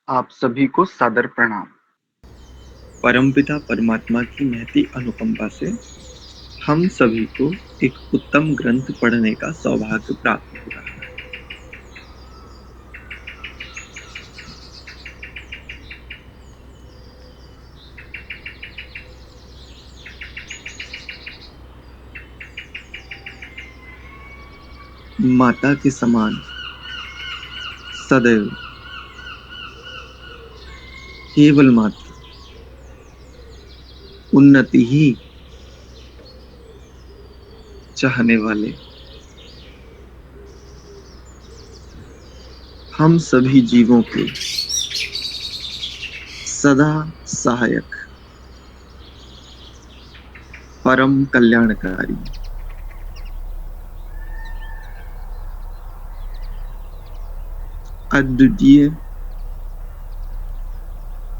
आप सभी को सादर प्रणाम। परमपिता परमात्मा की महती अनुकंपा से हम सभी को एक उत्तम ग्रंथ पढ़ने का सौभाग्य प्राप्त हो रहा है। माता के समान सदैव केवल मात्र उन्नति ही चाहने वाले हम सभी जीवों के सदा सहायक परम कल्याणकारी अद्वितीय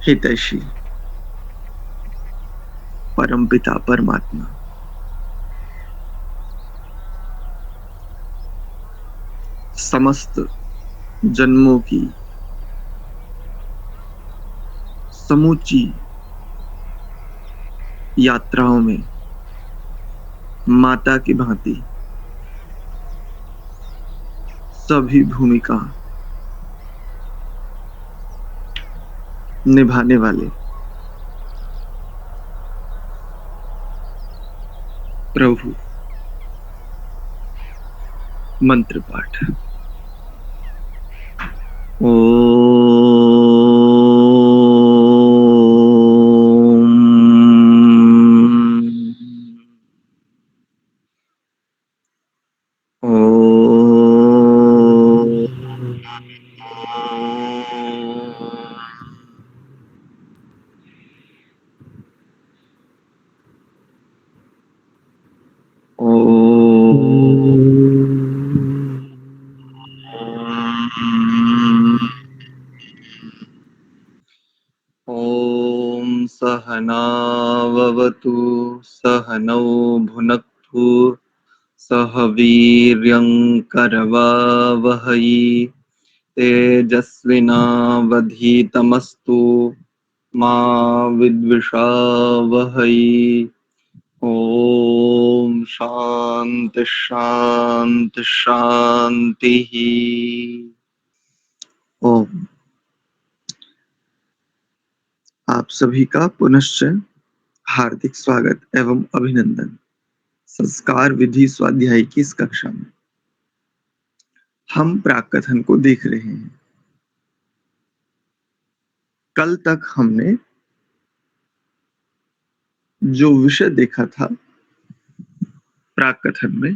हितैषी परमपिता परमात्मा समस्त जन्मों की समूची यात्राओं में माता की भांति सभी भूमिका निभाने वाले प्रभु मंत्र पाठ। ॐ सहनाववतु सहनौ भुनक्तु सह वीर्यं करवावहै तेजस्विनावधीतमस्तु मा विद्विषावहै। ॐ शान्ति शान्ति शान्तिः। ओम आप सभी का पुनश्च हार्दिक स्वागत एवं अभिनंदन। संस्कार विधि स्वाध्याय की इस कक्षा में हम प्राक कथन को देख रहे हैं। कल तक हमने जो विषय देखा था प्राक कथन में,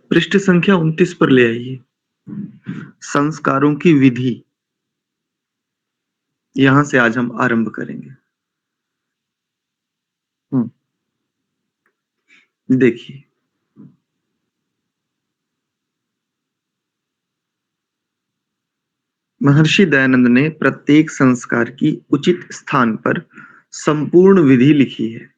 पृष्ठ संख्या 29 पर ले आइए। संस्कारों की विधि, यहां से आज हम आरंभ करेंगे। देखिए, महर्षि दयानंद ने प्रत्येक संस्कार की उचित स्थान पर संपूर्ण विधि लिखी है।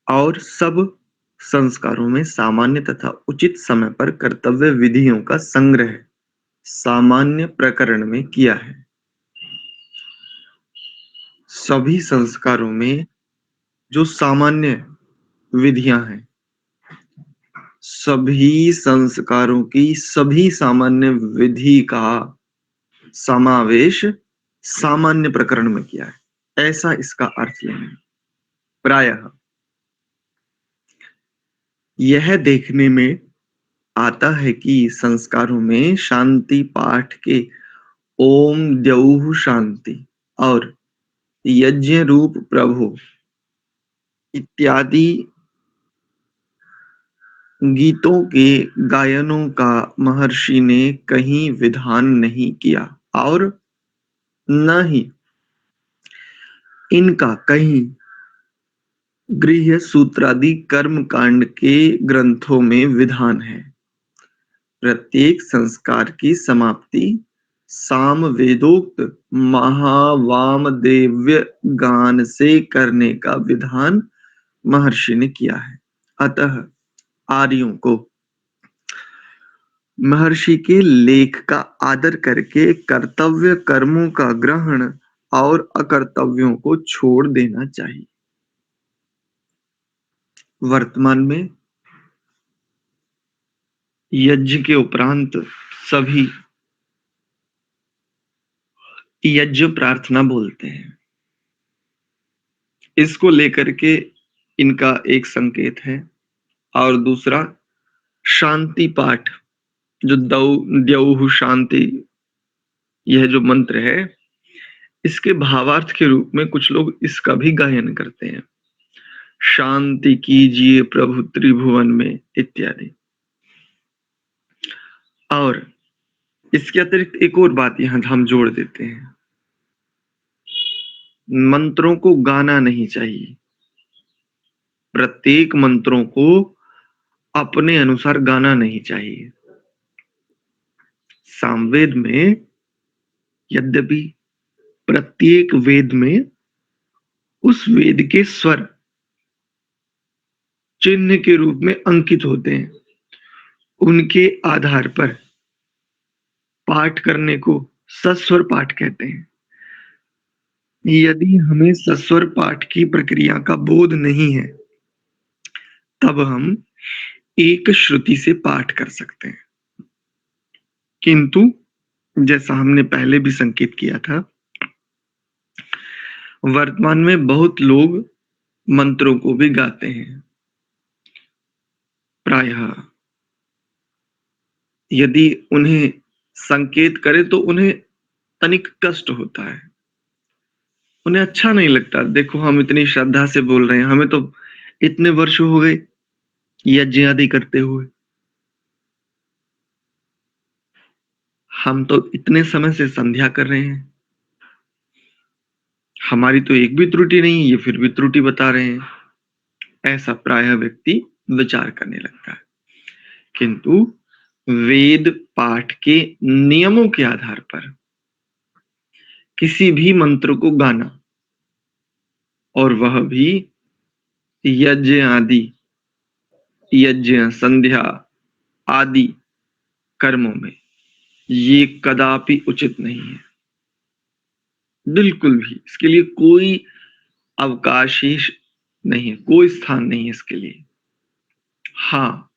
और सब संस्कारों में सामान्य तथा उचित समय पर कर्तव्य विधियों का संग्रह सामान्य प्रकरण में किया है। सभी संस्कारों में जो सामान्य विधियां हैं, सभी संस्कारों की सभी सामान्य विधि का समावेश सामान्य प्रकरण में किया है, ऐसा इसका अर्थ लेना। प्रायः यह देखने में आता है कि संस्कारों में शांति पाठ के ओम द्यौः शांति और यज्ञ रूप प्रभु इत्यादि गीतों के गायनों का महर्षि ने कहीं विधान नहीं किया और न ही इनका कहीं गृह्य सूत्रादि कर्म कांड के ग्रंथों में विधान है। प्रत्येक संस्कार की समाप्ति साम वेदोक्त महावामदेव्य गान से करने का विधान महर्षि ने किया है। अतः आर्यों को महर्षि के लेख का आदर करके कर्तव्य कर्मों का ग्रहण और अकर्तव्यों को छोड़ देना चाहिए। वर्तमान में यज्ञ के उपरांत सभी यज्ञ प्रार्थना बोलते हैं। इसको लेकर के इनका एक संकेत है। और दूसरा शांति पाठ, जो द्यौः शांति, यह जो मंत्र है, इसके भावार्थ के रूप में कुछ लोग इसका भी गायन करते हैं। शांति कीजिए प्रभु त्रिभुवन में इत्यादि। और इसके अतिरिक्त एक और बात यहां हम जोड़ देते हैं, मंत्रों को गाना नहीं चाहिए। प्रत्येक मंत्रों को अपने अनुसार गाना नहीं चाहिए। सामवेद में यद्यपि प्रत्येक वेद में उस वेद के स्वर चिन्ह के रूप में अंकित होते हैं, उनके आधार पर पाठ करने को सस्वर पाठ कहते हैं। यदि हमें सस्वर पाठ की प्रक्रिया का बोध नहीं है, तब हम एक श्रुति से पाठ कर सकते हैं। किंतु जैसा हमने पहले भी संकेत किया था, वर्तमान में बहुत लोग मंत्रों को भी गाते हैं। प्रायः यदि उन्हें संकेत करें तो उन्हें तनिक कष्ट होता है, उन्हें अच्छा नहीं लगता। देखो, हम इतनी श्रद्धा से बोल रहे हैं, हमें तो इतने वर्ष हो गए यज्ञ आदि करते हुए, हम तो इतने समय से संध्या कर रहे हैं, हमारी तो एक भी त्रुटि नहीं, ये फिर भी त्रुटि बता रहे हैं। ऐसा प्रायः व्यक्ति विचार करने लगता है। किंतु वेद पाठ के नियमों के आधार पर किसी भी मंत्र को गाना, और वह भी यज्ञ आदि, यज्ञ संध्या आदि कर्मों में, ये कदापि उचित नहीं है। बिल्कुल भी इसके लिए कोई अवकाश ही नहीं है, कोई स्थान नहीं है इसके लिए। हाँ,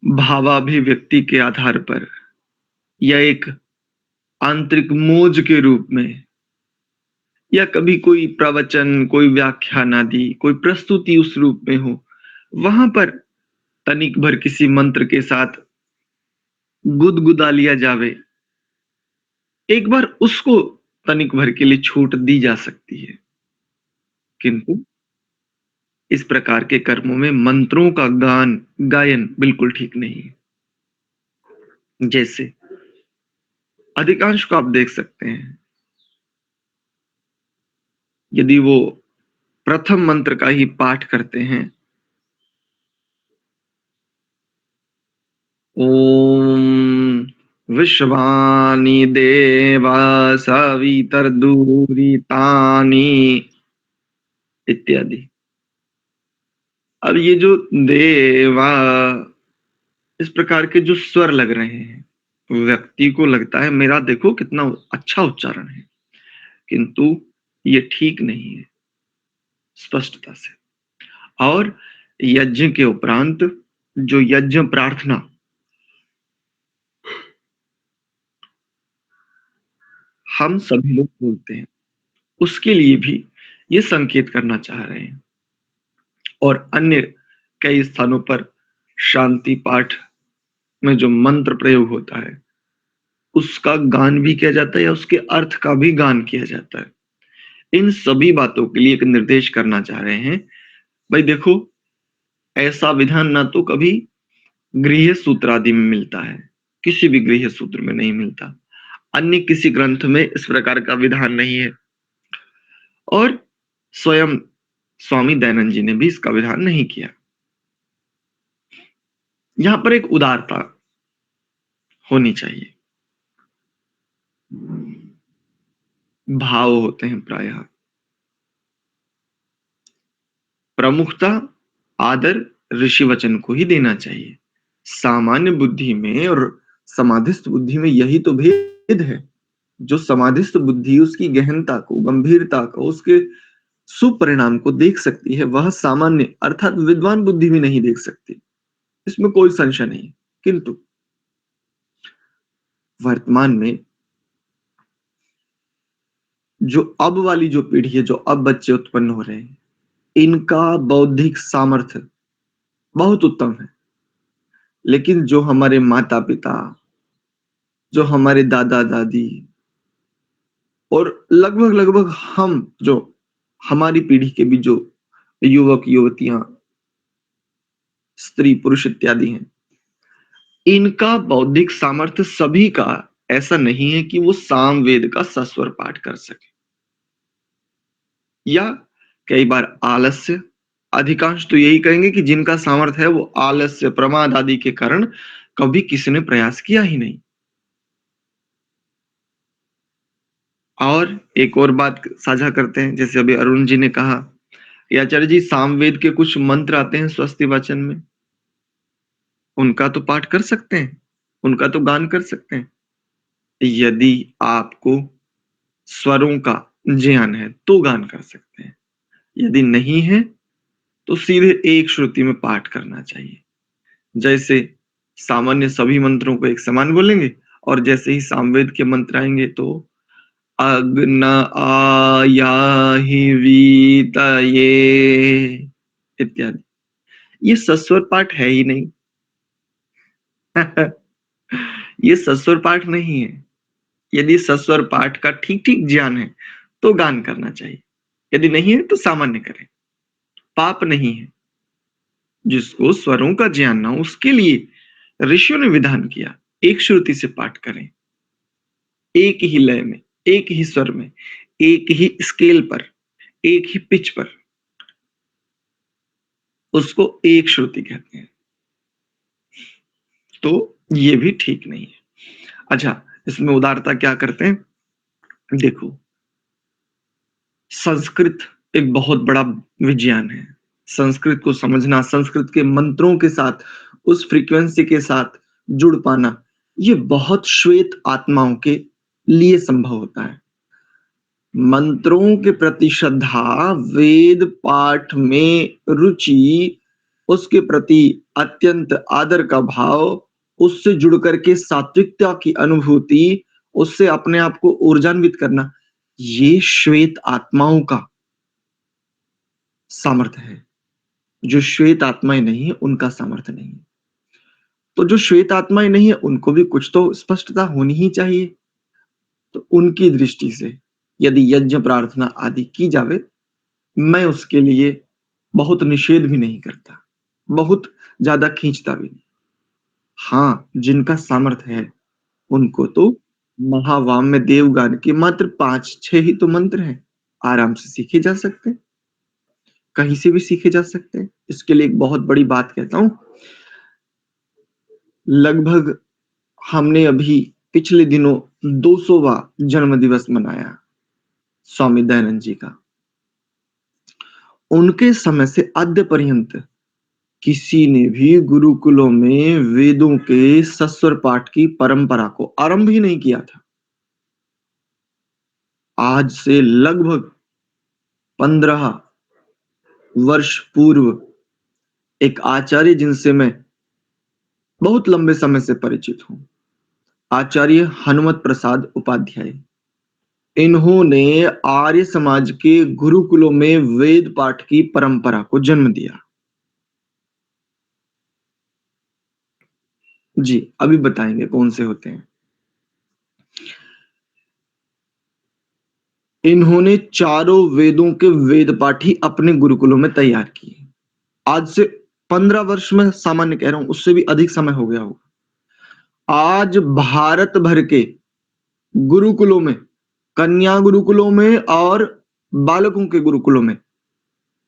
भावाभिव्यक्ति के आधार पर या एक आंतरिक मौज के रूप में, या कभी कोई प्रवचन, कोई व्याख्यान आदि, कोई प्रस्तुति उस रूप में हो, वहां पर तनिक भर किसी मंत्र के साथ गुदगुदा लिया जावे, एक बार उसको तनिक भर के लिए छूट दी जा सकती है। किंतु इस प्रकार के कर्मों में मंत्रों का गायन बिल्कुल ठीक नहीं है। जैसे अधिकांश को आप देख सकते हैं, यदि वो प्रथम मंत्र का ही पाठ करते हैं, ओम विश्वानि देवा सवितर्दूरितानि इत्यादि। अब ये जो देवा, इस प्रकार के जो स्वर लग रहे हैं, व्यक्ति को लगता है मेरा देखो कितना अच्छा उच्चारण है, किंतु ये ठीक नहीं है स्पष्टता से। और यज्ञ के उपरांत जो यज्ञ प्रार्थना हम सभी लोग बोलते हैं, उसके लिए भी ये संकेत करना चाह रहे हैं। और अन्य कई स्थानों पर शांति पाठ में जो मंत्र प्रयोग होता है, उसका गान भी किया जाता है या उसके अर्थ का भी गान किया जाता है। इन सभी बातों के लिए एक निर्देश करना चाह रहे हैं, भाई देखो, ऐसा विधान ना तो कभी गृह्य सूत्र आदि में मिलता है, किसी भी गृह्य सूत्र में नहीं मिलता, अन्य किसी ग्रंथ में इस प्रकार का विधान नहीं है, और स्वयं स्वामी दयानंद जी ने भी इसका विधान नहीं किया। यहां पर एक उदारता होनी चाहिए। भाव होते हैं प्रायः, प्रमुखता आदर ऋषि वचन को ही देना चाहिए, सामान्य बुद्धि में और समाधिस्थ बुद्धि में यही तो भेद है। जो समाधिस्थ बुद्धि उसकी गहनता को, गंभीरता को, उसके सुपरिणाम को देख सकती है, वह सामान्य अर्थात विद्वान बुद्धि भी नहीं देख सकती। इसमें कोई संशय नहीं। किंतु वर्तमान में जो अब वाली जो पीढ़ी है, जो अब बच्चे उत्पन्न हो रहे हैं, इनका बौद्धिक सामर्थ्य बहुत उत्तम है। लेकिन जो हमारे माता पिता, जो हमारे दादा दादी और लगभग लगभग हम, जो हमारी पीढ़ी के भी जो युवक युवतियां, स्त्री पुरुष इत्यादि हैं, इनका बौद्धिक सामर्थ्य सभी का ऐसा नहीं है कि वो सामवेद का सस्वर पाठ कर सके। या कई बार आलस्य, अधिकांश तो यही कहेंगे कि जिनका सामर्थ्य है वो आलस्य प्रमाद आदि के कारण कभी किसी ने प्रयास किया ही नहीं। और एक और बात साझा करते हैं, जैसे अभी अरुण जी ने कहा, या आचार्य जी सामवेद के कुछ मंत्र आते हैं स्वस्ति वाचन में, उनका तो पाठ कर सकते हैं, उनका तो गान कर सकते हैं। यदि आपको स्वरों का ज्ञान है तो गान कर सकते हैं, यदि नहीं है तो सीधे एक श्रुति में पाठ करना चाहिए। जैसे सामान्य सभी मंत्रों को एक समान बोलेंगे, और जैसे ही सामवेद के मंत्र आएंगे तो अग्न आयाहि वीतये इत्यादि, ये सस्वर पाठ है ही नहीं। ये सस्वर पाठ नहीं है। यदि सस्वर पाठ का ठीक ठीक ज्ञान है तो गान करना चाहिए, यदि नहीं है तो सामान्य करें, पाप नहीं है। जिसको स्वरों का ज्ञान ना हो उसके लिए ऋषियों ने विधान किया, एक श्रुति से पाठ करें, एक ही लय में, एक ही स्वर में, एक ही स्केल पर, एक ही पिच पर, उसको एक श्रुति कहते हैं। तो ये भी ठीक नहीं है। अच्छा, इसमें उदारता क्या करते हैं, देखो, संस्कृत एक बहुत बड़ा विज्ञान है। संस्कृत को समझना, संस्कृत के मंत्रों के साथ, उस फ्रीक्वेंसी के साथ जुड़ पाना, ये बहुत श्वेत आत्माओं के लिए संभव होता है। मंत्रों के प्रति श्रद्धा, वेद पाठ में रुचि, उसके प्रति अत्यंत आदर का भाव, उससे जुड़ करके सात्विकता की अनुभूति, उससे अपने आप को ऊर्जान्वित करना, ये श्वेत आत्माओं का सामर्थ्य है। जो श्वेत आत्माएं नहीं है उनका सामर्थ्य नहीं है। तो जो श्वेत आत्माएं नहीं है उनको भी कुछ तो स्पष्टता होनी ही चाहिए। तो उनकी दृष्टि से यदि यज्ञ प्रार्थना आदि की जावे, मैं उसके लिए बहुत निषेध भी नहीं करता, बहुत ज्यादा खींचता भी नहीं। हाँ, जिनका सामर्थ्य है उनको तो महावाम में देवगान के मात्र 5-6 ही तो मंत्र हैं, आराम से सीखे जा सकते हैं, कहीं से भी सीखे जा सकते हैं। इसके लिए एक बहुत बड़ी बात कहता हूं, लगभग हमने अभी पिछले दिनों 200वां जन्म दिवस मनाया स्वामी दयानंद जी का। उनके समय से आद्य पर्यंत किसी ने भी गुरुकुलों में वेदों के सस्वर पाठ की परंपरा को आरंभ ही नहीं किया था। आज से लगभग 15 वर्ष पूर्व एक आचार्य जिनसे मैं बहुत लंबे समय से परिचित हूं, आचार्य हनुमत प्रसाद उपाध्याय, इन्होंने आर्य समाज के गुरुकुलों में वेद पाठ की परंपरा को जन्म दिया। जी, अभी बताएंगे कौन से होते हैं। इन्होंने चारों वेदों के वेद पाठ ही अपने गुरुकुलों में तैयार किए। आज से 15 वर्ष में सामान्य कह रहा हूं, उससे भी अधिक समय हो गया होगा। आज भारत भर के गुरुकुलों में, कन्या गुरुकुलों में और बालकों के गुरुकुलों में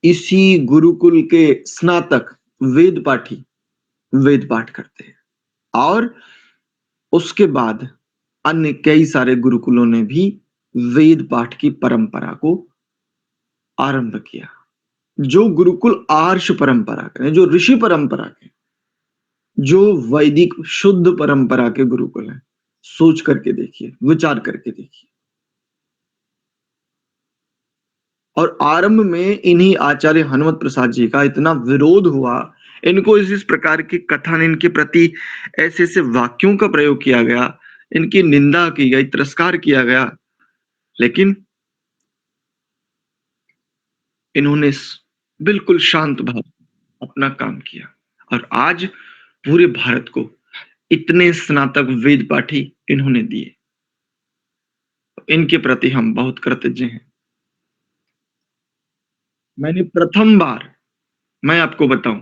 इसी गुरुकुल के स्नातक वेद पाठी वेद पाठ करते हैं। और उसके बाद अन्य कई सारे गुरुकुलों ने भी वेद पाठ की परंपरा को आरंभ किया। जो गुरुकुल आर्ष परंपरा के, जो ऋषि परंपरा के, जो वैदिक शुद्ध परंपरा के गुरुकुल हैं। सोच करके देखिए, विचार करके देखिए। और आरंभ में इन्हीं आचार्य हनुमत प्रसाद जी का इतना विरोध हुआ, इनको इस प्रकार के कथन, इनके प्रति ऐसे-ऐसे वाक्यों का प्रयोग किया गया, इनकी निंदा की गई, तिरस्कार किया गया, लेकिन इन्होंने बिल्कुल शांत भाव अपना काम किया और आज पूरे भारत को इतने स्नातक वेद पाठी इन्होंने दिए। इनके प्रति हम बहुत कृतज्ञ हैं। मैंने प्रथम बार, मैं आपको बताऊं,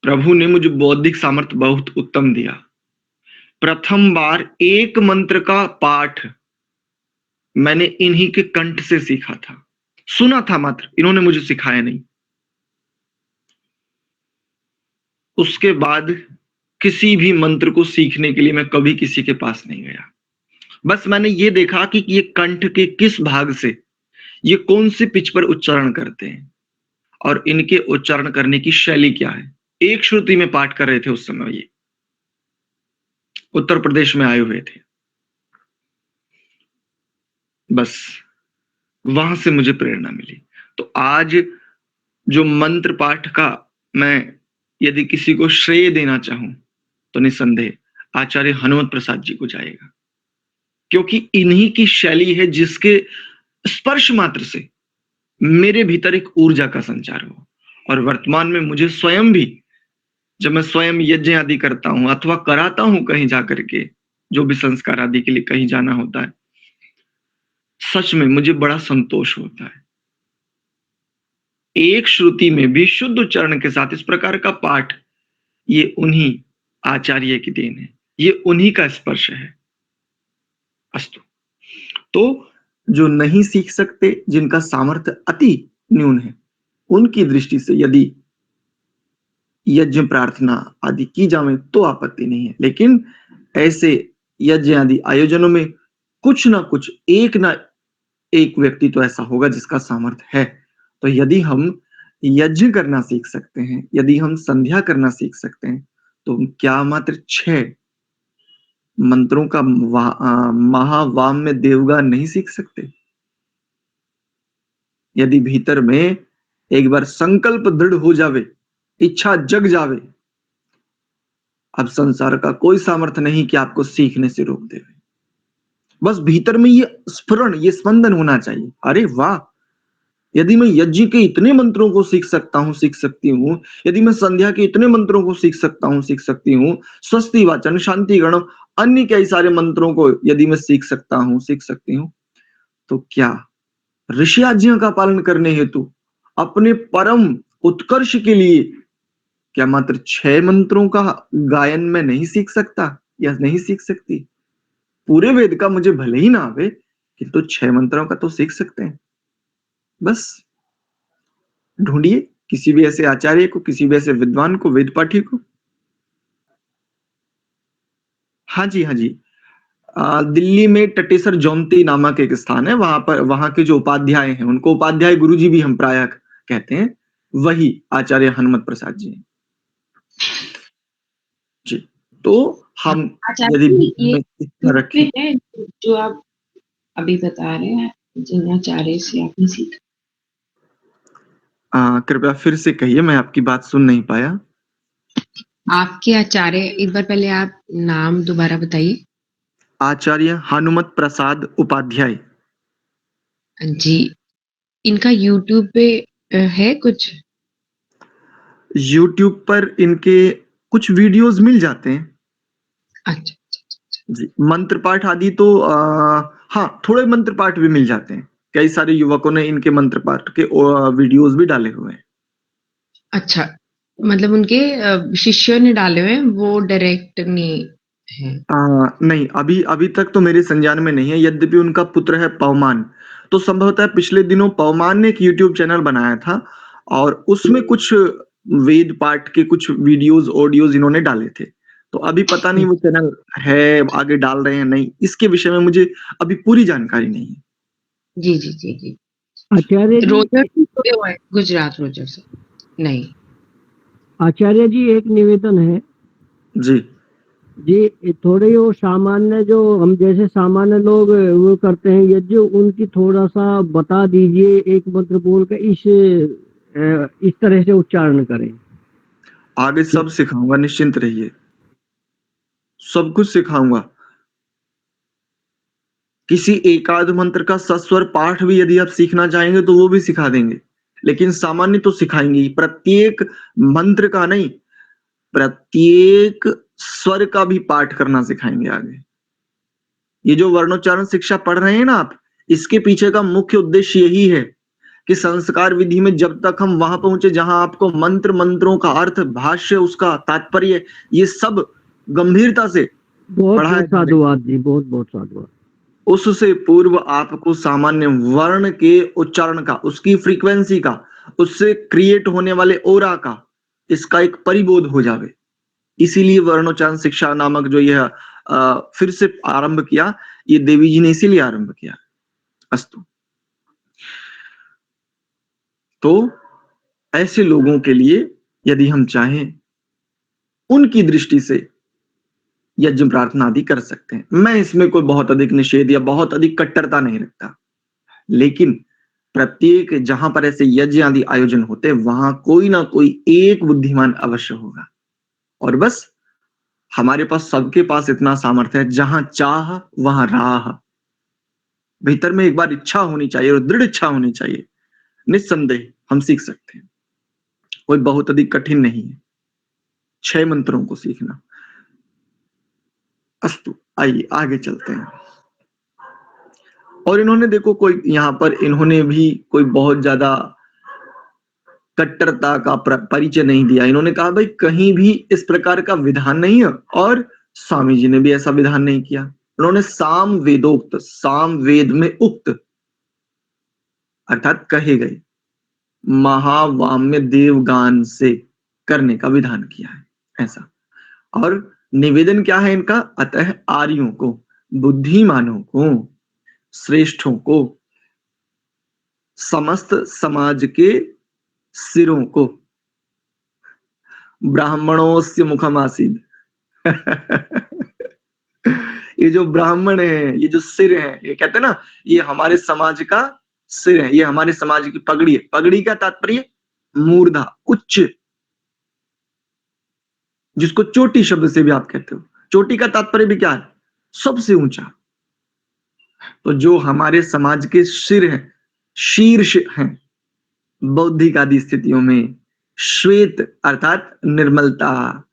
प्रभु ने मुझे बौद्धिक सामर्थ्य बहुत उत्तम दिया। प्रथम बार एक मंत्र का पाठ मैंने इन्हीं के कंठ से सीखा था। सुना था मात्र, इन्होंने मुझे सिखाया नहीं। उसके बाद किसी भी मंत्र को सीखने के लिए मैं कभी किसी के पास नहीं गया। बस मैंने ये देखा कि ये कंठ के किस भाग से, ये कौन से पिच पर उच्चारण करते हैं और इनके उच्चारण करने की शैली क्या है। एक श्रुति में पाठ कर रहे थे उस समय, ये उत्तर प्रदेश में आए हुए थे। बस वहां से मुझे प्रेरणा मिली। तो आज जो मंत्र पाठ का मैं यदि किसी को श्रेय देना चाहूं तो निसंदेह आचार्य हनुमत प्रसाद जी को जाएगा, क्योंकि इन्हीं की शैली है जिसके स्पर्श मात्र से मेरे भीतर एक ऊर्जा का संचार हो। और वर्तमान में मुझे स्वयं भी, जब मैं स्वयं यज्ञ आदि करता हूं अथवा कराता हूं कहीं जाकर के, जो भी संस्कार आदि के लिए कहीं जाना होता है, सच में मुझे बड़ा संतोष होता है। एक श्रुति में भी शुद्ध उच्चारण के साथ इस प्रकार का पाठ, ये उन्हीं आचार्य की देन है, ये उन्हीं का स्पर्श है। अस्तु। तो जो नहीं सीख सकते, जिनका सामर्थ्य अति न्यून है, उनकी दृष्टि से यदि यज्ञ प्रार्थना आदि की जाए तो आपत्ति नहीं है, लेकिन ऐसे यज्ञ आदि आयोजनों में कुछ ना कुछ, एक ना एक व्यक्ति तो ऐसा होगा जिसका सामर्थ्य है। तो यदि हम यज्ञ करना सीख सकते हैं, यदि हम संध्या करना सीख सकते हैं, तो क्या मात्र 6 मंत्रों का महावाम्य देवगान नहीं सीख सकते? यदि भीतर में एक बार संकल्प दृढ़ हो जावे, इच्छा जग जावे, अब संसार का कोई सामर्थ्य नहीं कि आपको सीखने से रोक दे। बस भीतर में ये स्फुरण, ये स्पंदन होना चाहिए। अरे वाह, यदि मैं यज्ञ के इतने मंत्रों को सीख सकता हूं, सीख सकती हूं, यदि मैं संध्या के इतने मंत्रों को सीख सकता हूं, सीख सकती हूं, स्वस्ति वाचन, शांति गण, अन्य कई सारे मंत्रों को यदि मैं सीख सकता हूं, सीख सकती हूं, तो क्या ऋषि आज्ञा का पालन करने हेतु अपने परम उत्कर्ष के लिए क्या मात्र 6 मंत्रों का गायन मैं नहीं सीख सकता या नहीं सीख सकती? पूरे वेद का मुझे भले ही ना आवे, किंतु 6 मंत्रों का तो सीख सकते हैं। बस ढूंढिए किसी भी ऐसे आचार्य को, किसी भी ऐसे विद्वान को, वेद पाठी को। हाँ जी, हाँ जी। दिल्ली में टटेसर जयंती नामक एक स्थान है, वहां पर वहां के जो उपाध्याय हैं, उनको उपाध्याय गुरुजी भी हम प्रायः कहते हैं, वही आचार्य हनुमत प्रसाद जी हैं। जी, तो हम यदि ये इतना रखें, है जो आप अभी बता रहे हैं, जिन आचार्य से आपने सीखा। कृपया फिर से कहिए, मैं आपकी बात सुन नहीं पाया। आपके आचार्य, एक बार पहले आप नाम दोबारा बताइए। आचार्य हनुमत प्रसाद उपाध्याय। जी, इनका यूट्यूब पे है कुछ? यूट्यूब पर इनके कुछ वीडियोस मिल जाते हैं। अच्छा। जी, मंत्र पाठ आदि तो हाँ, थोड़े मंत्र पाठ भी मिल जाते हैं। कई सारे युवकों ने इनके मंत्र पाठ के वीडियोस भी डाले हुए हैं। अच्छा, मतलब उनके शिष्यों ने डाले हुए हैं, वो डायरेक्ट नहीं है? नहीं, अभी अभी तक तो मेरे संज्ञान में नहीं है, यद्यपि उनका पुत्र है पवमान। तो संभवतः पिछले दिनों पवमान ने एक यूट्यूब चैनल बनाया था और उसमें कुछ वेद पाठ के कुछ वीडियोस, ऑडियोज इन्होंने डाले थे। तो अभी पता नहीं वो चैनल है, आगे डाल रहे हैं नहीं, इसके विषय में मुझे अभी पूरी जानकारी नहीं है। जी जी जी जी। आचार्य जी, रोजर से जुड़े हुए हैं, गुजरात रोजर से? नहीं। आचार्य जी एक निवेदन है जी। जी, थोड़े वो सामान्य जो हम जैसे सामान्य लोग वो करते हैं यज्ञ, उनकी थोड़ा सा बता दीजिए, एक मंत्र बोल के इस तरह से उच्चारण करें। आगे सब सिखाऊंगा, निश्चिंत रहिए, सब कुछ सिखाऊंगा। किसी एकाध मंत्र का सस्वर पाठ भी यदि आप सीखना चाहेंगे तो वो भी सिखा देंगे, लेकिन सामान्य तो सिखाएंगे ही। प्रत्येक मंत्र का नहीं, प्रत्येक स्वर का भी पाठ करना सिखाएंगे आगे। ये जो वर्णोच्चारण शिक्षा पढ़ रहे हैं ना आप, इसके पीछे का मुख्य उद्देश्य यही है कि संस्कार विधि में जब तक हम वहां पहुंचे जहां आपको मंत्र, मंत्रों का अर्थ, भाष्य, उसका तात्पर्य, ये सब गंभीरता से बहुत पढ़ाया बहुत जाने, साधुवाद जी, बहुत बहुत साधुवाद। उससे पूर्व आपको सामान्य वर्ण के उच्चारण का, उसकी फ्रीक्वेंसी का, उससे क्रिएट होने वाले ओरा का, इसका एक परिबोध हो जावे। इसीलिए वर्णोच्चारण शिक्षा नामक जो यह फिर से आरंभ किया, ये देवी जी ने इसीलिए आरंभ किया। अस्तु। तो ऐसे लोगों के लिए यदि हम चाहें, उनकी दृष्टि से यज्ञ प्रार्थना आदि कर सकते हैं। मैं इसमें कोई बहुत अधिक निषेध या बहुत अधिक कट्टरता नहीं रखता, लेकिन प्रत्येक जहां पर ऐसे यज्ञ आदि आयोजन होते हैं वहां कोई ना कोई एक बुद्धिमान अवश्य होगा। और बस हमारे पास, सबके पास इतना सामर्थ्य है, जहां चाह वहां राह। भीतर में एक बार इच्छा होनी चाहिए और दृढ़ इच्छा होनी चाहिए, निस्संदेह हम सीख सकते हैं। कोई बहुत अधिक कठिन नहीं है 6 मंत्रों को सीखना। अस्तु, आइए आगे चलते हैं। और इन्होंने देखो, कोई यहां पर इन्होंने भी कोई बहुत ज्यादा कट्टरता का परिचय नहीं दिया। इन्होंने कहा भाई कहीं भी इस प्रकार का विधान नहीं है, और स्वामी जी ने भी ऐसा विधान नहीं किया। उन्होंने साम वेदोक्त, साम वेद में उक्त अर्थात कहे गए महावाम्य देवगान से करने का विधान किया है, ऐसा। और निवेदन क्या है इनका? अतः आर्यों को, बुद्धिमानों को, श्रेष्ठों को, समस्त समाज के सिरों को, ब्राह्मणों से मुखम आसीद ये जो ब्राह्मण है, ये जो सिर है, ये कहते हैं ना, ये हमारे समाज का सिर है, ये हमारे समाज की पगड़ी है। पगड़ी का तात्पर्य मूर्धा, उच्च, जिसको चोटी शब्द से भी आप कहते हो। चोटी का तात्पर्य भी क्या है? सबसे ऊंचा। तो जो हमारे समाज के सिर हैं, शीर्ष हैं बौद्धिक आदि स्थितियों में, श्वेत अर्थात निर्मलता,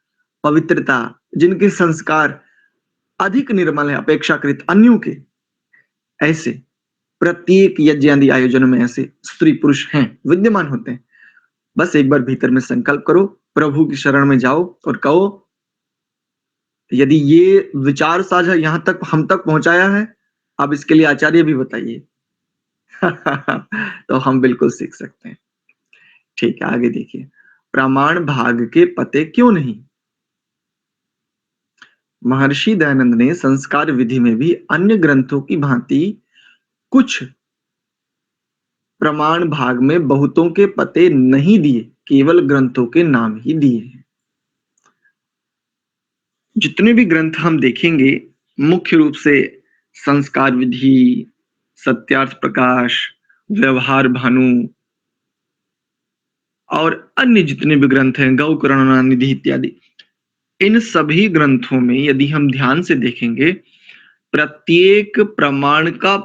पवित्रता, जिनके संस्कार अधिक निर्मल है अपेक्षाकृत अन्यों के, ऐसे प्रत्येक यज्ञ आदि आयोजन में ऐसे स्त्री पुरुष हैं, विद्यमान होते हैं। बस एक बार भीतर में संकल्प करो, प्रभु की शरण में जाओ और कहो, यदि ये विचार साझा यहां तक हम तक पहुंचाया है, अब इसके लिए आचार्य भी बताइए तो हम बिल्कुल सीख सकते हैं। ठीक है, आगे देखिए। प्रमाण भाग के पते क्यों नहीं? महर्षि दयानंद ने संस्कार विधि में भी अन्य ग्रंथों की भांति कुछ प्रमाण भाग में बहुतों के पते नहीं दिए, केवल ग्रंथों के नाम ही दिए हैं। जितने भी ग्रंथ हम देखेंगे, मुख्य रूप से संस्कार विधि, सत्यार्थ प्रकाश, व्यवहार भानु और अन्य जितने भी ग्रंथ हैं, गौ करुणानिधि इत्यादि, इन सभी ग्रंथों में यदि हम ध्यान से देखेंगे, प्रत्येक प्रमाण का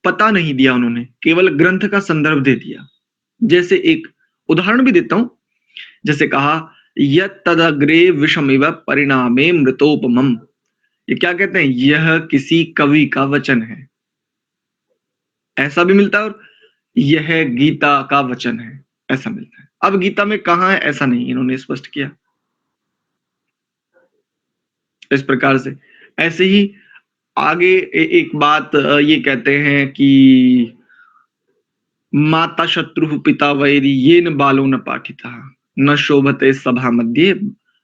पता नहीं दिया उन्होंने, केवल ग्रंथ का संदर्भ दे दिया। जैसे एक उदाहरण भी देता हूं, जैसे कहा यत् तदग्रे विषमिव परिणामे मृतोपमम। ये क्या कहते हैं? यह किसी कवि का वचन है, ऐसा भी मिलता है। और यह गीता का वचन है, ऐसा मिलता है। अब गीता में कहां है ऐसा नहीं, इन्होंने स्पष्ट किया। इस प्रकार से ऐसे ही आगे एक बात ये कहते हैं कि माता शत्रु पिता वैरी ये न बालो न पाठिता न शोभते सभा मध्य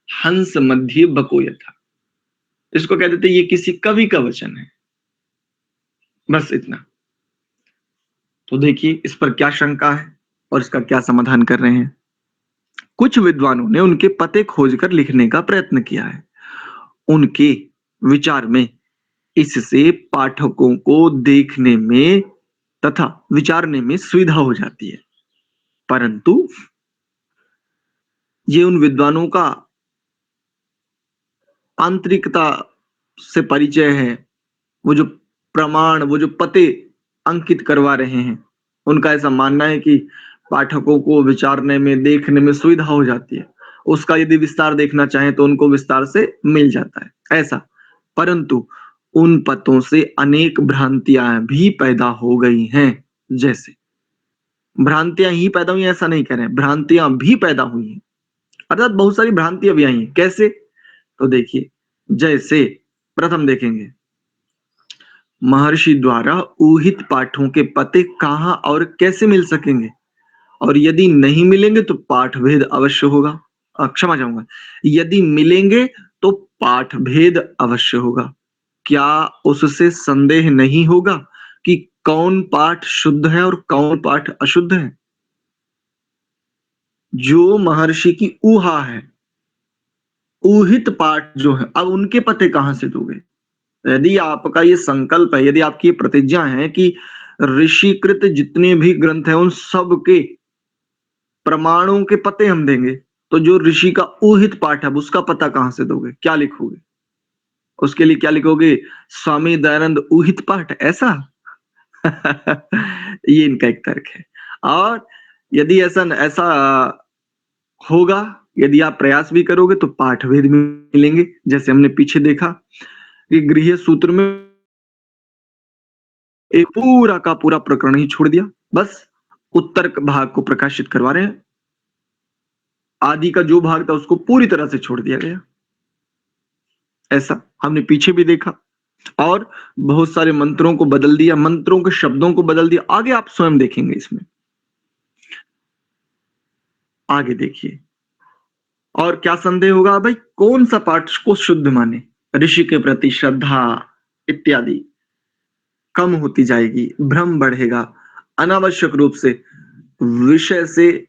हंस मध्य बको यथा। इसको कह देते ये किसी कवि का वचन है, बस इतना। तो देखिए इस पर क्या शंका है और इसका क्या समाधान कर रहे हैं। कुछ विद्वानों ने उनके पते खोजकर लिखने का प्रयत्न किया है। उनके विचार में इससे पाठकों को देखने में तथा विचारने में सुविधा हो जाती है, परंतु ये उन विद्वानों का आंतरिकता से परिचय है। वो जो प्रमाण, वो जो पते अंकित करवा रहे हैं, उनका ऐसा मानना है कि पाठकों को विचारने में, देखने में सुविधा हो जाती है। उसका यदि विस्तार देखना चाहें तो उनको विस्तार से मिल जाता है, ऐसा। परंतु उन पतों से अनेक भ्रांतियां भी पैदा हो गई हैं। जैसे भ्रांतियां ही पैदा हुई, ऐसा नहीं कह रहे हैं, भ्रांतियां भी पैदा हुई हैं, अर्थात बहुत सारी भ्रांतियां भी आई हैं। कैसे? तो देखिए, जैसे प्रथम देखेंगे, महर्षि द्वारा ऊहित पाठों के पते कहाँ और कैसे मिल सकेंगे, और यदि नहीं मिलेंगे तो पाठ भेद अवश्य होगा। क्षमा चाहूंगा, यदि मिलेंगे तो पाठ भेद अवश्य होगा। क्या उससे संदेह नहीं होगा कि कौन पाठ शुद्ध है और कौन पाठ अशुद्ध है? जो महर्षि की ऊहा है, ऊहित पाठ जो है, अब उनके पते कहां से दोगे? यदि आपका ये संकल्प है, यदि आपकी ये प्रतिज्ञा है कि ऋषिकृत जितने भी ग्रंथ हैं उन सब के प्रमाणों के पते हम देंगे, तो जो ऋषि का ऊहित पाठ है उसका पता कहां से दोगे? क्या लिखोगे? उसके लिए क्या लिखोगे? स्वामी दयानंद ऊहित पाठ, ऐसा? ये इनका एक तर्क है। और यदि ऐसा ऐसा होगा, यदि आप प्रयास भी करोगे तो पाठ भेद मिलेंगे। जैसे हमने पीछे देखा कि गृह्य सूत्र में एक पूरा का पूरा प्रकरण ही छोड़ दिया, बस उत्तर भाग को प्रकाशित करवा रहे हैं, आदि का जो भाग था उसको पूरी तरह से छोड़ दिया गया। ऐसा हमने पीछे भी देखा, और बहुत सारे मंत्रों को बदल दिया, मंत्रों के शब्दों को बदल दिया। आगे आप स्वयं देखेंगे, इसमें आगे देखिए। और क्या संदेह होगा भाई, कौन सा पाठ को शुद्ध माने? ऋषि के प्रति श्रद्धा इत्यादि कम होती जाएगी, भ्रम बढ़ेगा, अनावश्यक रूप से विषय से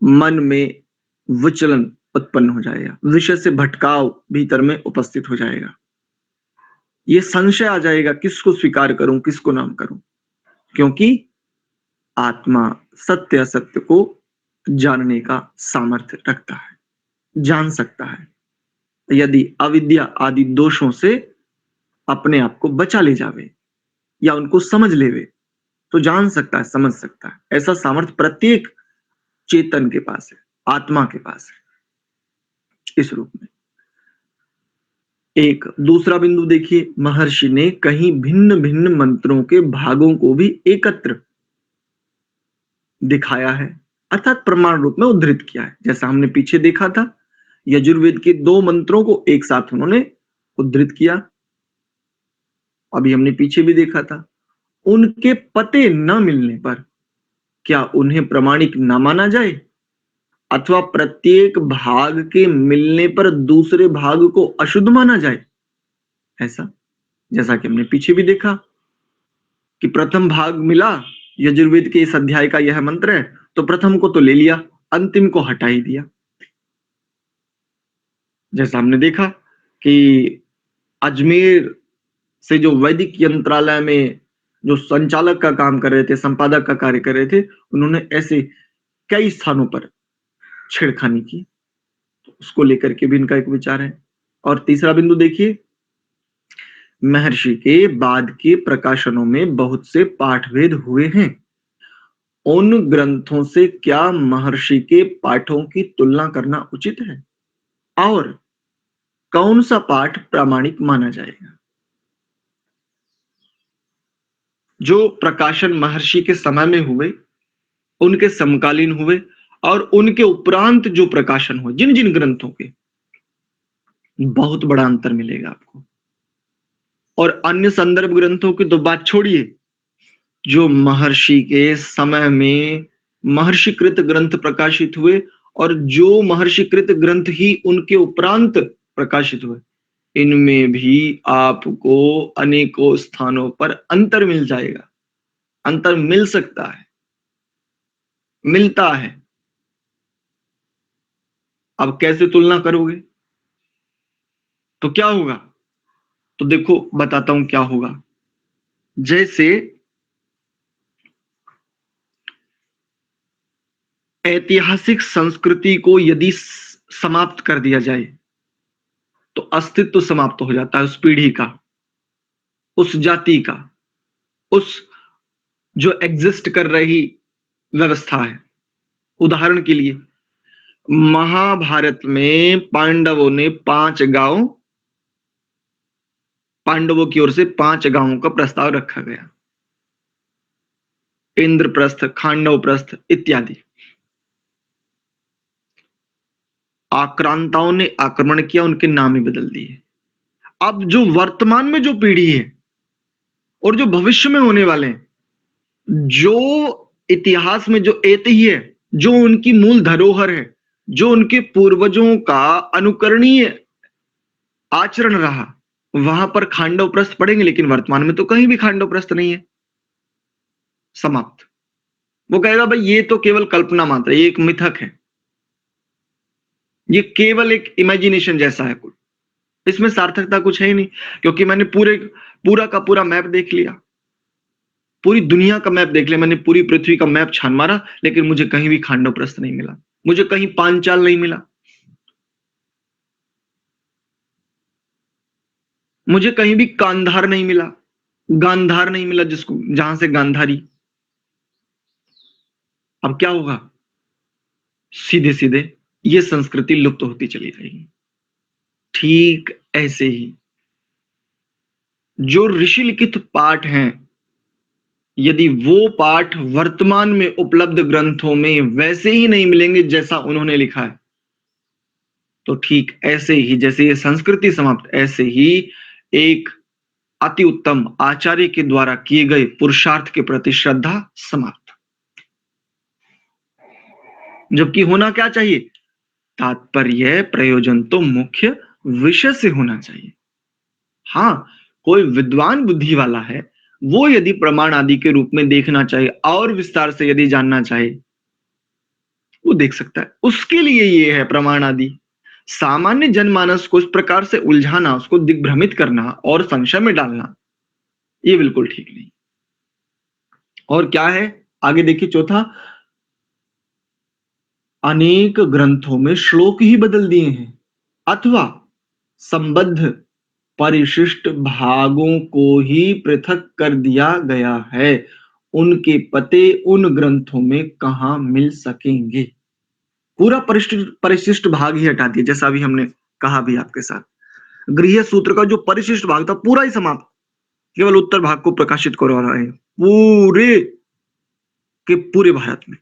मन में विचलन उत्पन्न हो जाएगा, विषय से भटकाव भीतर में उपस्थित हो जाएगा, ये संशय आ जाएगा, किसको स्वीकार करूं, किसको नाम करूं, क्योंकि आत्मा सत्य असत्य को जानने का सामर्थ्य रखता है, जान सकता है। यदि अविद्या आदि दोषों से अपने आप को बचा ले जावे या उनको समझ लेवे, तो जान सकता है, समझ सकता है। ऐसा सामर्थ्य प्रत्येक चेतन के पास है, आत्मा के पास है, इस रूप में। एक दूसरा बिंदु देखिए, महर्षि ने कहीं भिन्न भिन्न मंत्रों के भागों को भी एकत्र दिखाया है, अर्थात प्रमाण रूप में उद्धृत किया है। जैसा हमने पीछे देखा था, यजुर्वेद के 2 मंत्रों को एक साथ उन्होंने उद्धृत किया। अभी हमने पीछे भी देखा था, उनके पते न मिलने पर क्या उन्हें प्रमाणिक न माना जाए, अथवा प्रत्येक भाग के मिलने पर दूसरे भाग को अशुद्ध माना जाए? ऐसा, जैसा कि हमने पीछे भी देखा कि प्रथम भाग मिला, यजुर्वेद के इस अध्याय का यह मंत्र है, तो प्रथम को तो ले लिया, अंतिम को हटा ही दिया। जैसा हमने देखा कि अजमेर से जो वैदिक यंत्रालय में जो संचालक का काम कर रहे थे, संपादक का कार्य कर रहे थे, उन्होंने ऐसे कई स्थानों पर छेड़खानी की, तो उसको लेकर के भी इनका एक विचार है। और तीसरा बिंदु देखिए, महर्षि के बाद के प्रकाशनों में बहुत से पाठभेद हुए हैं। उन ग्रंथों से क्या महर्षि के पाठों की तुलना करना उचित है, और कौन सा पाठ प्रामाणिक माना जाएगा? जो प्रकाशन महर्षि के समय में हुए, उनके समकालीन हुए, और उनके उपरांत जो प्रकाशन हुए, जिन जिन ग्रंथों के, बहुत बड़ा अंतर मिलेगा आपको। और अन्य संदर्भ ग्रंथों की तो बात छोड़िए, जो महर्षि के समय में महर्षिकृत ग्रंथ प्रकाशित हुए और जो महर्षिकृत ग्रंथ ही उनके उपरांत प्रकाशित हुए, इनमें भी आपको अनेकों स्थानों पर अंतर मिल जाएगा, अंतर मिल सकता है, मिलता है। अब कैसे तुलना करोगे? तो क्या होगा? तो देखो बताता हूं क्या होगा। जैसे ऐतिहासिक संस्कृति को यदि समाप्त कर दिया जाए तो अस्तित्व समाप्त हो जाता है उस पीढ़ी का, उस जाति का, उस जो एग्जिस्ट कर रही व्यवस्था है। उदाहरण के लिए महाभारत में पांडवों ने 5 गांव, पांडवों की ओर से 5 गांवों का प्रस्ताव रखा गया, इंद्रप्रस्थ, खांडवप्रस्थ इत्यादि। आक्रांताओं ने आक्रमण किया, उनके नाम ही बदल दिए। अब जो वर्तमान में जो पीढ़ी है और जो भविष्य में होने वाले हैं, जो इतिहास में जो ऐतिह्य है, जो उनकी मूल धरोहर है, जो उनके पूर्वजों का अनुकरणीय आचरण रहा, वहां पर खांडव प्रस्थ पढ़ेंगे, लेकिन वर्तमान में तो कहीं भी खांडव प्रस्थ नहीं है, समाप्त। वो कहेगा भाई ये तो केवल कल्पना मात्र है, ये एक मिथक है, ये केवल एक इमेजिनेशन जैसा है, कुछ इसमें सार्थकता कुछ है ही नहीं, क्योंकि मैंने पूरा का पूरा मैप देख लिया, पूरी दुनिया का मैप देख लिया, मैंने पूरी पृथ्वी का मैप छान मारा, लेकिन मुझे कहीं भी खांडव प्रस्थ नहीं मिला, मुझे कहीं पांचाल नहीं मिला, मुझे कहीं भी कांधार नहीं मिला, गांधार नहीं मिला, जिसको जहां से गांधारी। अब क्या होगा? सीधे सीधे ये संस्कृति लुप्त होती चली जाएगी। ठीक ऐसे ही जो ऋषि लिखित पाठ हैं, यदि वो पाठ वर्तमान में उपलब्ध ग्रंथों में वैसे ही नहीं मिलेंगे जैसा उन्होंने लिखा है, तो ठीक ऐसे ही जैसे ये संस्कृति समाप्त, ऐसे ही एक अति उत्तम आचार्य के द्वारा किए गए पुरुषार्थ के प्रति श्रद्धा समाप्त। जबकि होना क्या चाहिए? तात्पर्य प्रयोजन तो मुख्य विषय से होना चाहिए। हाँ, कोई विद्वान बुद्धि वाला है, वो यदि प्रमाण आदि के रूप में देखना चाहे और विस्तार से यदि जानना चाहे, वो देख सकता है, उसके लिए ये है प्रमाण आदि। सामान्य जनमानस को इस प्रकार से उलझाना, उसको दिग्भ्रमित करना और संशय में डालना, ये बिल्कुल ठीक नहीं। और क्या है आगे देखिए, चौथा, अनेक ग्रंथों में श्लोक ही बदल दिए हैं अथवा संबद्ध परिशिष्ट भागों को ही पृथक कर दिया गया है, उनके पते उन ग्रंथों में कहां मिल सकेंगे? पूरा परिशिष्ट भाग ही हटा दिया, जैसा भी हमने कहा भी आपके साथ, गृह सूत्र का जो परिशिष्ट भाग था पूरा ही समाप्त, केवल उत्तर भाग को प्रकाशित करवा रहे हैं पूरे के पूरे भारत में,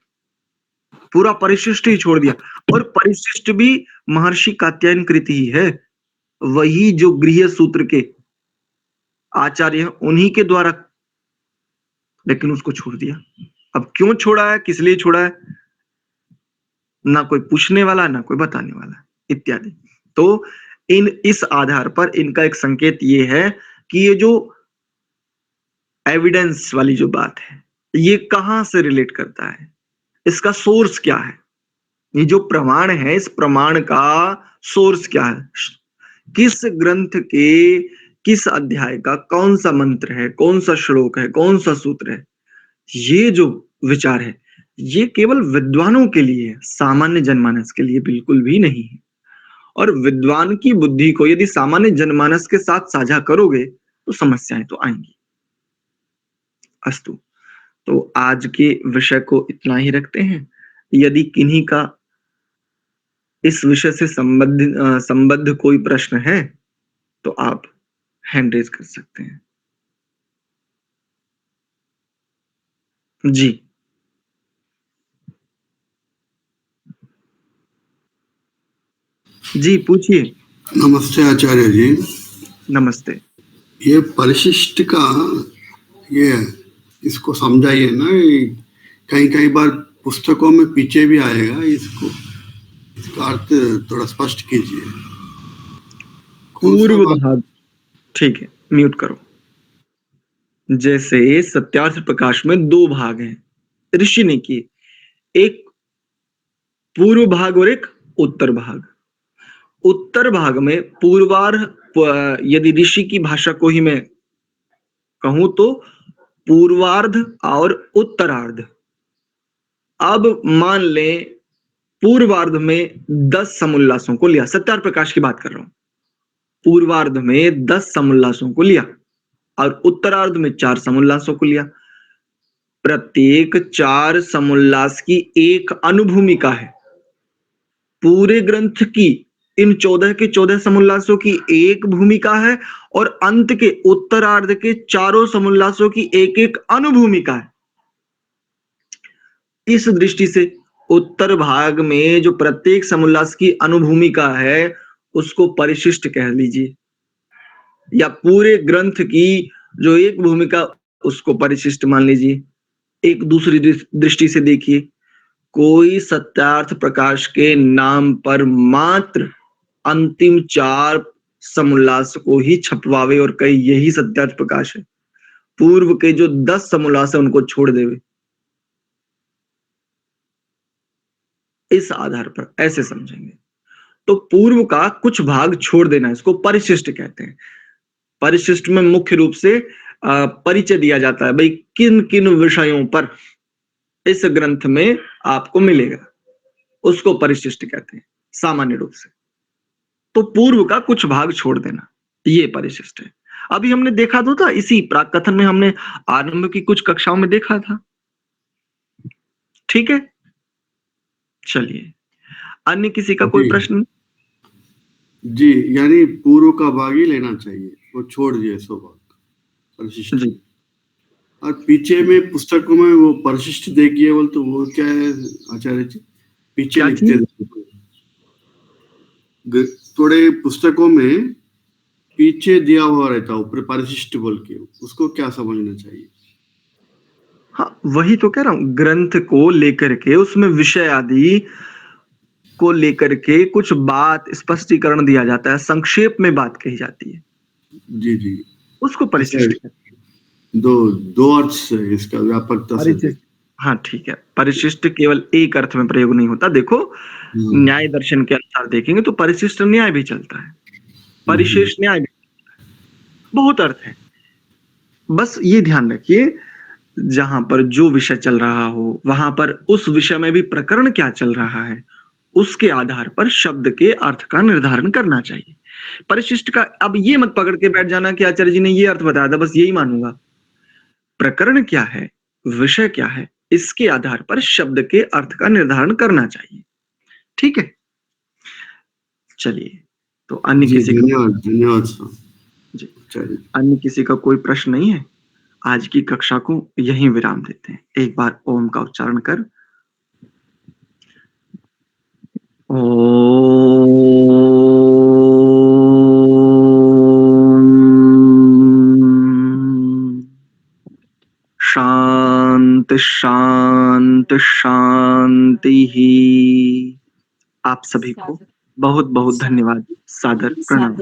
पूरा परिशिष्ट ही छोड़ दिया। और परिशिष्ट भी महर्षि कात्यायन कृति ही है, वही जो गृह सूत्र के आचार्य हैं उन्हीं के द्वारा, लेकिन उसको छोड़ दिया। अब क्यों छोड़ा है, किस लिए छोड़ा है, ना कोई पूछने वाला, ना कोई बताने वाला, इत्यादि। तो इस आधार पर इनका एक संकेत ये है कि ये जो एविडेंस वाली जो बात है, ये कहां से रिलेट करता है, इसका सोर्स क्या है, ये जो प्रमाण है, इस प्रमाण का सोर्स क्या है, किस ग्रंथ के किस अध्याय का कौन सा मंत्र है, कौन सा श्लोक है, कौन सा सूत्र है। ये जो विचार है ये केवल विद्वानों के लिए है, सामान्य जनमानस के लिए बिल्कुल भी नहीं है। और विद्वान की बुद्धि को यदि सामान्य जनमानस के साथ साझा करोगे तो समस्याएं तो आएंगी। अस्तु, तो आज के विषय को इतना ही रखते हैं। यदि किन्हीं का इस विषय से संबद्ध कोई प्रश्न है तो आप हैंड रेज कर सकते हैं। जी जी पूछिए। नमस्ते आचार्य जी। नमस्ते। ये परिशिष्ट का ये इसको समझाइए ना, कई कई बार पुस्तकों में पीछे भी आएगा, इसका अर्थ थोड़ा स्पष्ट कीजिए। पूर्व भाग, ठीक है, म्यूट करो। जैसे सत्यार्थ प्रकाश में 2 भाग हैं ऋषि ने किए, एक पूर्व भाग और एक उत्तर भाग। उत्तर भाग में पूर्वार्ध, यदि ऋषि की भाषा को ही मैं कहूं तो पूर्वार्ध और उत्तरार्ध। अब मान लें पूर्वार्ध में 10 समुल्लासों को लिया, सत्यार्थ प्रकाश की बात कर रहा हूं। पूर्वार्ध में 10 समुल्लासों को लिया और उत्तरार्ध में 4 समुल्लासों को लिया। प्रत्येक 4 समुल्लास की एक अनुभूमिका है। पूरे ग्रंथ की इन 14 के 14 समुल्लासों की एक भूमिका है और अंत के उत्तरार्ध के चारों समुल्लासों की एक एक अनुभूमिका है। इस दृष्टि से उत्तर भाग में जो प्रत्येक समुल्लास की अनुभूमिका है उसको परिशिष्ट कह लीजिए, या पूरे ग्रंथ की जो एक भूमिका उसको परिशिष्ट मान लीजिए। एक दूसरी दृष्टि से देखिए, कोई सत्यार्थ प्रकाश के नाम पर मात्र अंतिम 4 समुल्लास को ही छपवावे और कई यही सत्यार्थ प्रकाश है, पूर्व के जो 10 समुल्लास है उनको छोड़ देवे। इस आधार पर ऐसे समझेंगे तो पूर्व का कुछ भाग छोड़ देना, इसको परिशिष्ट कहते हैं। परिशिष्ट में मुख्य रूप से परिचय दिया जाता है, भाई किन किन विषयों पर इस ग्रंथ में आपको मिलेगा, उसको परिशिष्ट कहते हैं सामान्य रूप से। तो पूर्व का कुछ भाग छोड़ देना, ये परिशिष्ट है। अभी हमने देखा तो था, इसी प्राक कथन में हमने आरंभ की कुछ कक्षाओं में देखा था। ठीक है, चलिए अन्य किसी का कोई प्रश्न? जी, यानी पूर्व का भाग ही लेना चाहिए, वो छोड़ दिए सो भाग परिशिष्ट जी। और पीछे में पुस्तकों में वो परिशिष्ट देखिए बोल, तो वो क्या है आचार्य जी? पीछे क्या लिखते थोड़े पुस्तकों में पीछे दिया हुआ रहता है ऊपर परिशिष्ट बोल के, उसको क्या समझना चाहिए? हाँ, वही तो कह रहा हूं, ग्रंथ को लेकर के उसमें विषय आदि को लेकर के कुछ बात स्पष्टीकरण दिया जाता है, संक्षेप में बात कही जाती है, जी जी, उसको परिशिष्ट कहते हैं। दो अर्थ से इसका व्यापकता से। हाँ ठीक है, परिशिष्ट केवल एक अर्थ में प्रयोग नहीं होता। देखो न्याय दर्शन के अनुसार देखेंगे तो परिशिष्ट न्याय भी चलता है, परिशेष न्याय भी, बहुत अर्थ है। बस ये ध्यान रखिए, जहां पर जो विषय चल रहा हो वहां पर उस विषय में भी प्रकरण क्या चल रहा है उसके आधार पर शब्द के अर्थ का निर्धारण करना चाहिए। परिशिष्ट का अब ये मत पकड़ के बैठ जाना कि आचार्य जी ने ये अर्थ बताया था बस यही मानूंगा। प्रकरण क्या है, विषय क्या है, इसके आधार पर शब्द के अर्थ का निर्धारण करना चाहिए। ठीक है, चलिए तो अन्य किसी का धन्यवाद जी, अन्य किसी का कोई प्रश्न नहीं है? आज की कक्षा को यहीं विराम देते हैं। एक बार ओम का उच्चारण कर शांति शांति शांति ही। आप सभी को बहुत बहुत धन्यवाद, सादर प्रणाम।